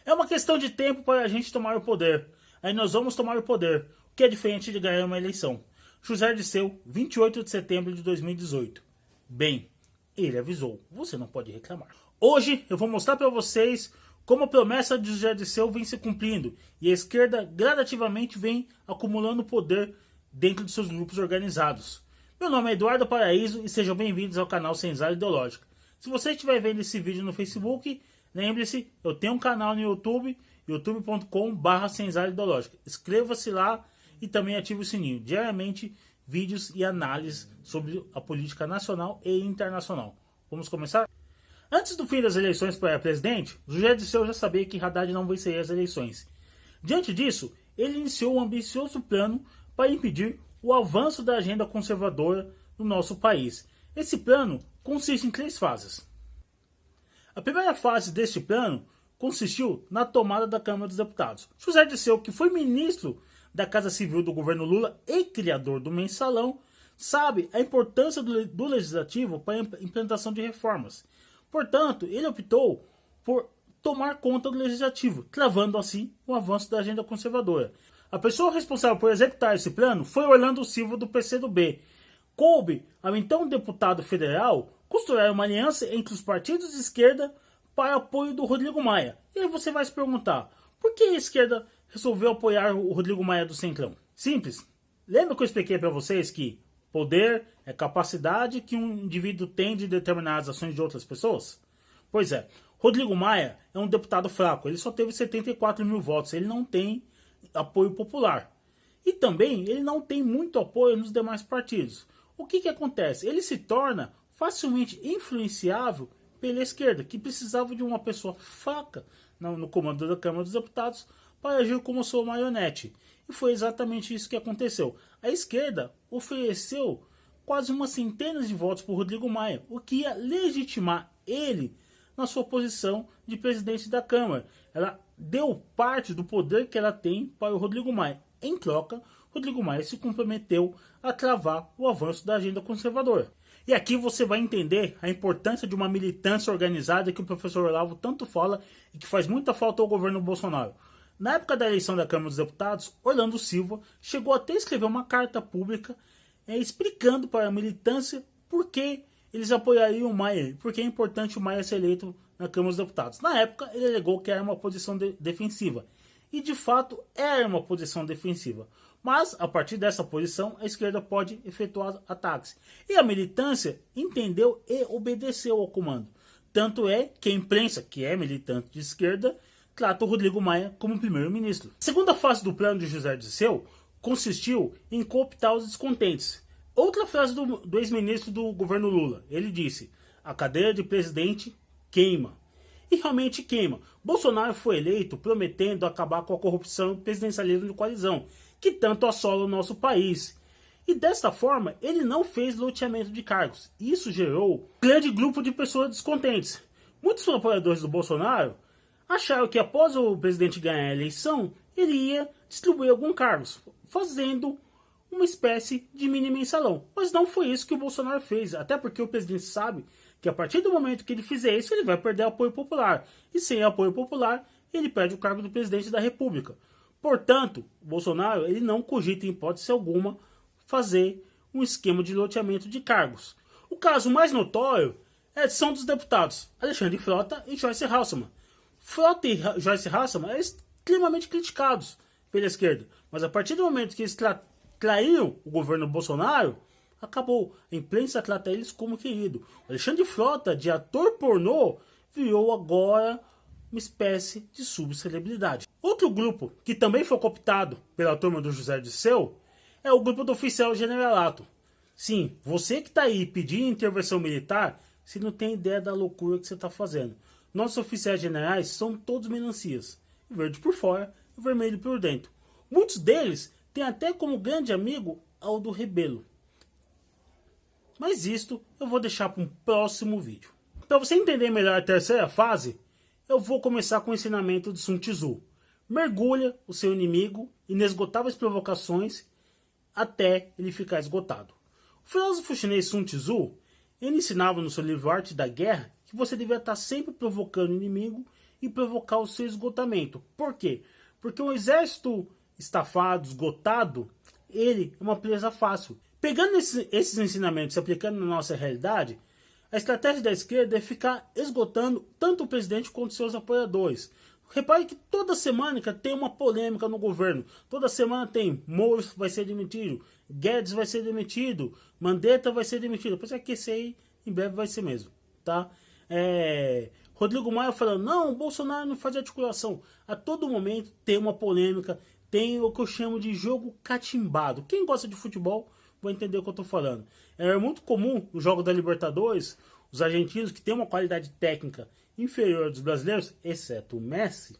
É uma questão de tempo para a gente tomar o poder. Aí nós vamos tomar o poder, o que é diferente de ganhar uma eleição. José Dirceu, 28 de setembro de 2018. Bem, ele avisou, você não pode reclamar. Hoje eu vou mostrar para vocês como a promessa de José Dirceu vem se cumprindo e a esquerda gradativamente vem acumulando poder dentro de seus grupos organizados. Meu nome é Eduardo Paraíso e sejam bem-vindos ao canal Senzala Ideológica. Se você estiver vendo esse vídeo no Facebook, lembre-se, eu tenho um canal no YouTube, youtube.com/Senzala Ideológica. Inscreva-se lá e também ative o sininho. Diariamente, vídeos e análises sobre a política nacional e internacional. Vamos começar? Antes do fim das eleições para presidente, José Dirceu já sabia que Haddad não venceria as eleições. Diante disso, ele iniciou um ambicioso plano para impedir o avanço da agenda conservadora no nosso país. Esse plano consiste em 3 fases. A primeira fase deste plano consistiu na tomada da Câmara dos Deputados. José Dirceu, que foi ministro da Casa Civil do governo Lula e criador do Mensalão, sabe a importância do legislativo para a implementação de reformas. Portanto, ele optou por tomar conta do legislativo, travando assim o avanço da agenda conservadora. A pessoa responsável por executar esse plano foi Orlando Silva, do PCdoB. Coube ao então deputado federal costurar uma aliança entre os partidos de esquerda para apoio do Rodrigo Maia. E aí você vai se perguntar, por que a esquerda resolveu apoiar o Rodrigo Maia do Centrão? Simples. Lembra que eu expliquei para vocês que poder é capacidade que um indivíduo tem de determinar as ações de outras pessoas? Pois é, Rodrigo Maia é um deputado fraco, ele só teve 74 mil votos, ele não tem apoio popular. E também ele não tem muito apoio nos demais partidos. O que acontece? Ele se torna facilmente influenciável pela esquerda, que precisava de uma pessoa fraca no comando da Câmara dos Deputados para agir como sua marionete. E foi exatamente isso que aconteceu. A esquerda ofereceu quase uma centena de votos para o Rodrigo Maia, o que ia legitimar ele na sua posição de presidente da Câmara. Ela deu parte do poder que ela tem para o Rodrigo Maia. Em troca, Rodrigo Maia se comprometeu a travar o avanço da agenda conservadora. E aqui você vai entender a importância de uma militância organizada que o professor Olavo tanto fala e que faz muita falta ao governo Bolsonaro. Na época da eleição da Câmara dos Deputados, Orlando Silva chegou até a escrever uma carta pública explicando para a militância por que eles apoiariam o Maia, porque é importante o Maia ser eleito na Câmara dos Deputados. Na época, ele alegou que era uma posição defensiva. E, de fato, era uma posição defensiva. Mas, a partir dessa posição, a esquerda pode efetuar ataques. E a militância entendeu e obedeceu ao comando. Tanto é que a imprensa, que é militante de esquerda, trata o Rodrigo Maia como primeiro-ministro. A segunda fase do plano de José Dirceu consistiu em cooptar os descontentes. Outra frase do ex-ministro do governo Lula. Ele disse, a cadeira de presidente queima. E realmente queima. Bolsonaro foi eleito prometendo acabar com a corrupção e presidencialismo de coalizão, que tanto assola o nosso país. E desta forma, ele não fez loteamento de cargos. Isso gerou um grande grupo de pessoas descontentes. Muitos apoiadores do Bolsonaro acharam que após o presidente ganhar a eleição, ele ia distribuir alguns cargos, fazendo uma espécie de mini mensalão. Mas não foi isso que o Bolsonaro fez, até porque o presidente sabe que a partir do momento que ele fizer isso, ele vai perder apoio popular. E sem apoio popular, ele perde o cargo do presidente da República. Portanto, o Bolsonaro ele não cogita em hipótese alguma fazer um esquema de loteamento de cargos. O caso mais notório são dos deputados Alexandre Frota e Joyce Hasselmann. Frota e Joyce Hasselmann eram extremamente criticados pela esquerda, mas a partir do momento que eles traíram o governo Bolsonaro, acabou. A imprensa trata eles como querido. O Alexandre Frota, de ator pornô, virou agora uma espécie de subcelebridade. Outro grupo que também foi cooptado pela turma do José Dirceu é o grupo do oficial generalato. Sim, você que está aí pedindo intervenção militar, você não tem ideia da loucura que você está fazendo. Nossos oficiais generais são todos melancias, verde por fora e vermelho por dentro. Muitos deles têm até como grande amigo Aldo Rebelo. Mas isto eu vou deixar para um próximo vídeo. Para você entender melhor a terceira fase, eu vou começar com o ensinamento de Sun Tzu. Mergulha o seu inimigo em inesgotáveis provocações até ele ficar esgotado. O filósofo chinês Sun Tzu, ele ensinava no seu livro Arte da Guerra que você devia estar sempre provocando o inimigo e provocar o seu esgotamento. Por quê? Porque um exército estafado, esgotado, ele é uma presa fácil. Pegando esses ensinamentos e aplicando na nossa realidade, a estratégia da esquerda é ficar esgotando tanto o presidente quanto seus apoiadores. Repare que toda semana tem uma polêmica no governo. Toda semana tem Moro vai ser demitido, Guedes vai ser demitido, Mandetta vai ser demitido. Pois é que esse aí em breve vai ser mesmo, tá? Rodrigo Maia falando, não, o Bolsonaro não faz articulação. A todo momento tem uma polêmica, tem o que eu chamo de jogo catimbado. Quem gosta de futebol vai entender o que eu estou falando. É muito comum no jogo da Libertadores, os argentinos que têm uma qualidade técnica inferior dos brasileiros, exceto o Messi,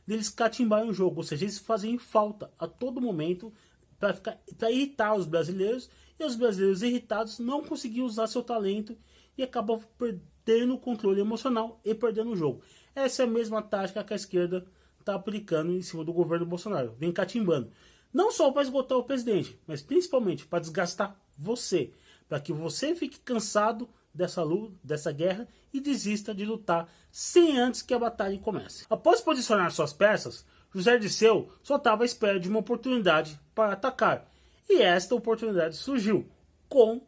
eles catimbarem o jogo, ou seja, eles fazem falta a todo momento para irritar os brasileiros, e os brasileiros irritados não conseguiam usar seu talento e acabam perdendo o controle emocional e perdendo o jogo. Essa é a mesma tática que a esquerda está aplicando em cima do governo Bolsonaro, vem catimbando. Não só para esgotar o presidente, mas principalmente para desgastar você, para que você fique cansado dessa luta, dessa guerra e desista de lutar sem antes que a batalha comece. Após posicionar suas peças, José Dirceu só estava à espera de uma oportunidade para atacar. E esta oportunidade surgiu com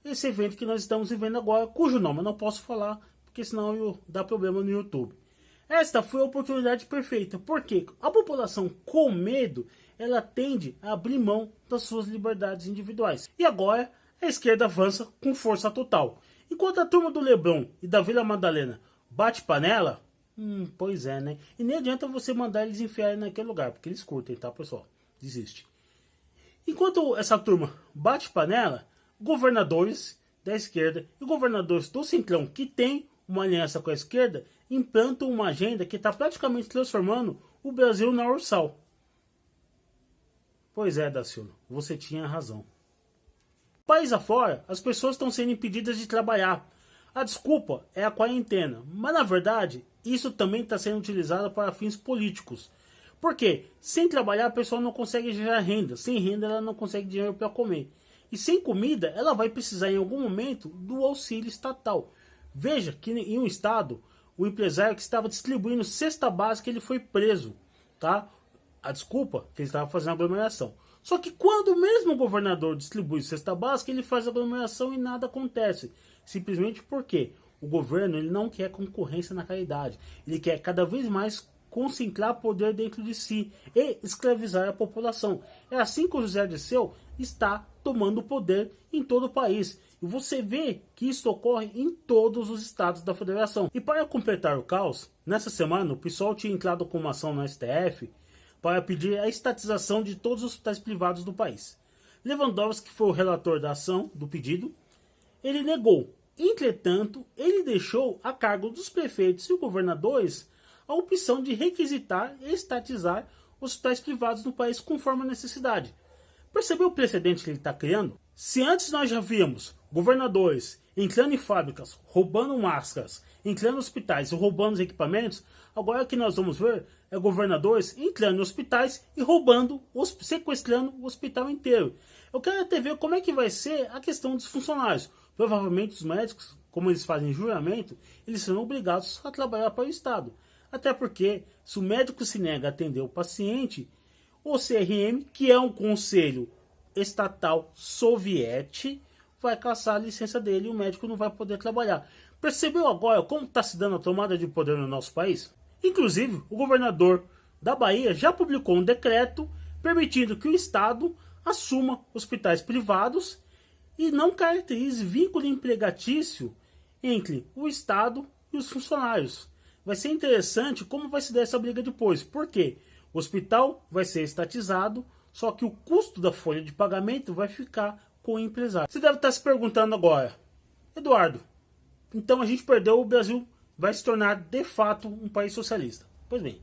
esse evento que nós estamos vivendo agora, cujo nome eu não posso falar, porque senão dá problema no YouTube. Esta foi a oportunidade perfeita, porque a população com medo, ela tende a abrir mão das suas liberdades individuais. E agora a esquerda avança com força total. Enquanto a turma do Leblon e da Vila Madalena bate panela, pois é, né? E nem adianta você mandar eles enfiarem naquele lugar, porque eles curtem, tá, pessoal? Desiste. Enquanto essa turma bate panela, governadores da esquerda e governadores do Centrão, que tem uma aliança com a esquerda, implantam uma agenda que está praticamente transformando o Brasil na Ursal. Pois é, Daciolo, você tinha razão. País afora, as pessoas estão sendo impedidas de trabalhar. A desculpa é a quarentena, mas na verdade, isso também está sendo utilizado para fins políticos. Porque sem trabalhar a pessoa não consegue gerar renda, sem renda ela não consegue dinheiro para comer. E sem comida ela vai precisar em algum momento do auxílio estatal. Veja que em um estado, o empresário que estava distribuindo cesta básica, ele foi preso, tá? A desculpa que ele estava fazendo aglomeração. Só que quando o mesmo governador distribui cesta básica, ele faz aglomeração e nada acontece. Simplesmente porque o governo ele não quer concorrência na caridade. Ele quer cada vez mais concentrar poder dentro de si e escravizar a população. É assim que o José Dirceu está tomando poder em todo o país. E você vê que isso ocorre em todos os estados da federação. E para completar o caos, nessa semana o PSOL tinha entrado com uma ação no STF para pedir a estatização de todos os hospitais privados do país. Lewandowski, que foi o relator da ação, do pedido, ele negou. Entretanto, ele deixou a cargo dos prefeitos e governadores a opção de requisitar e estatizar hospitais privados no país conforme a necessidade. Percebeu o precedente que ele está criando? Se antes nós já víamos governadores entrando em fábricas, roubando máscaras, entrando em hospitais e roubando os equipamentos, agora o que nós vamos ver é governadores entrando em hospitais e roubando, sequestrando o hospital inteiro. Eu quero até ver como é que vai ser a questão dos funcionários. Provavelmente os médicos, como eles fazem juramento, eles serão obrigados a trabalhar para o Estado. Até porque, se o médico se nega a atender o paciente, o CRM, que é um conselho estatal soviético, vai caçar a licença dele e o médico não vai poder trabalhar. Percebeu agora como está se dando a tomada de poder no nosso país? Inclusive, o governador da Bahia já publicou um decreto permitindo que o Estado assuma hospitais privados e não caracterize vínculo empregatício entre o Estado e os funcionários. Vai ser interessante como vai se dar essa briga depois. Por quê? O hospital vai ser estatizado, só que o custo da folha de pagamento vai ficar com o empresário. Você deve estar se perguntando agora, Eduardo, então a gente perdeu, o Brasil vai se tornar de fato um país socialista. Pois bem,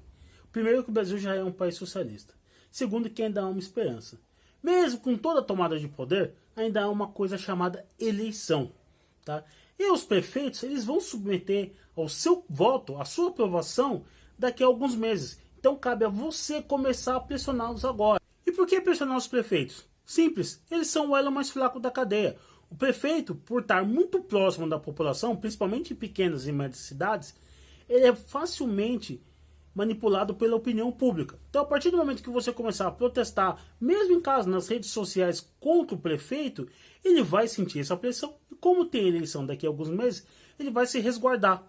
primeiro que o Brasil já é um país socialista. Segundo que ainda há uma esperança. Mesmo com toda a tomada de poder, ainda há uma coisa chamada eleição. Tá? E os prefeitos eles vão submeter ao seu voto, à sua aprovação, daqui a alguns meses. Então cabe a você começar a pressioná-los agora. E por que pressionar os prefeitos? Simples, eles são o elo mais fraco da cadeia. O prefeito, por estar muito próximo da população, principalmente em pequenas e médias cidades, ele é facilmente manipulado pela opinião pública. Então, a partir do momento que você começar a protestar, mesmo em casa, nas redes sociais, contra o prefeito, ele vai sentir essa pressão. E como tem eleição daqui a alguns meses, ele vai se resguardar.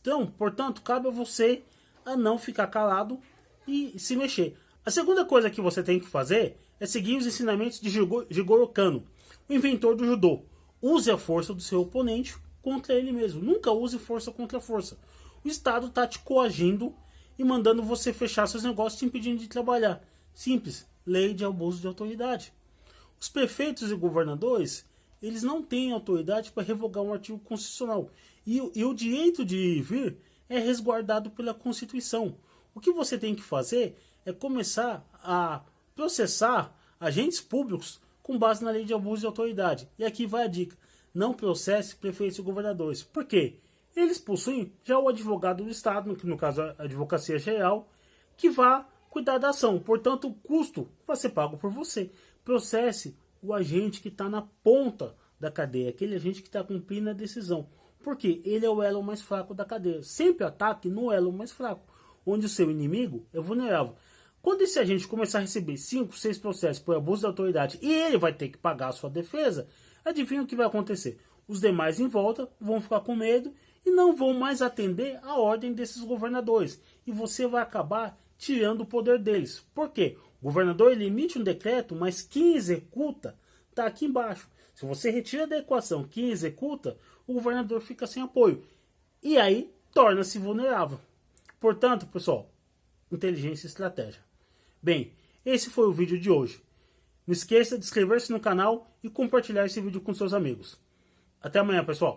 Então, portanto, cabe a você a não ficar calado e se mexer. A segunda coisa que você tem que fazer é seguir os ensinamentos de Jigoro Kano, o inventor do judô. Use a força do seu oponente contra ele mesmo. Nunca use força contra força. O Estado está te coagindo e mandando você fechar seus negócios, te impedindo de trabalhar. Simples. Lei de abuso de autoridade. Os prefeitos e governadores, eles não têm autoridade para revogar um artigo constitucional. E o direito de vir é resguardado pela Constituição. O que você tem que fazer é começar a processar agentes públicos com base na lei de abuso de autoridade. E aqui vai a dica. Não processe prefeitos e governadores. Por quê? Eles possuem já o advogado do Estado, que no caso a Advocacia Geral, que vai cuidar da ação. Portanto, o custo vai ser pago por você. Processe o agente que está na ponta da cadeia, aquele agente que está cumprindo a decisão. Porque ele é o elo mais fraco da cadeia. Sempre ataque no elo mais fraco, onde o seu inimigo é vulnerável. Quando esse agente começar a receber 5, 6 processos por abuso de autoridade e ele vai ter que pagar a sua defesa, adivinha o que vai acontecer? Os demais em volta vão ficar com medo e não vão mais atender a ordem desses governadores. E você vai acabar tirando o poder deles. Por quê? O governador ele emite um decreto, mas quem executa está aqui embaixo. Se você retira da equação quem executa, o governador fica sem apoio. E aí torna-se vulnerável. Portanto, pessoal, inteligência e estratégia. Bem, esse foi o vídeo de hoje. Não esqueça de inscrever-se no canal e compartilhar esse vídeo com seus amigos. Até amanhã, pessoal.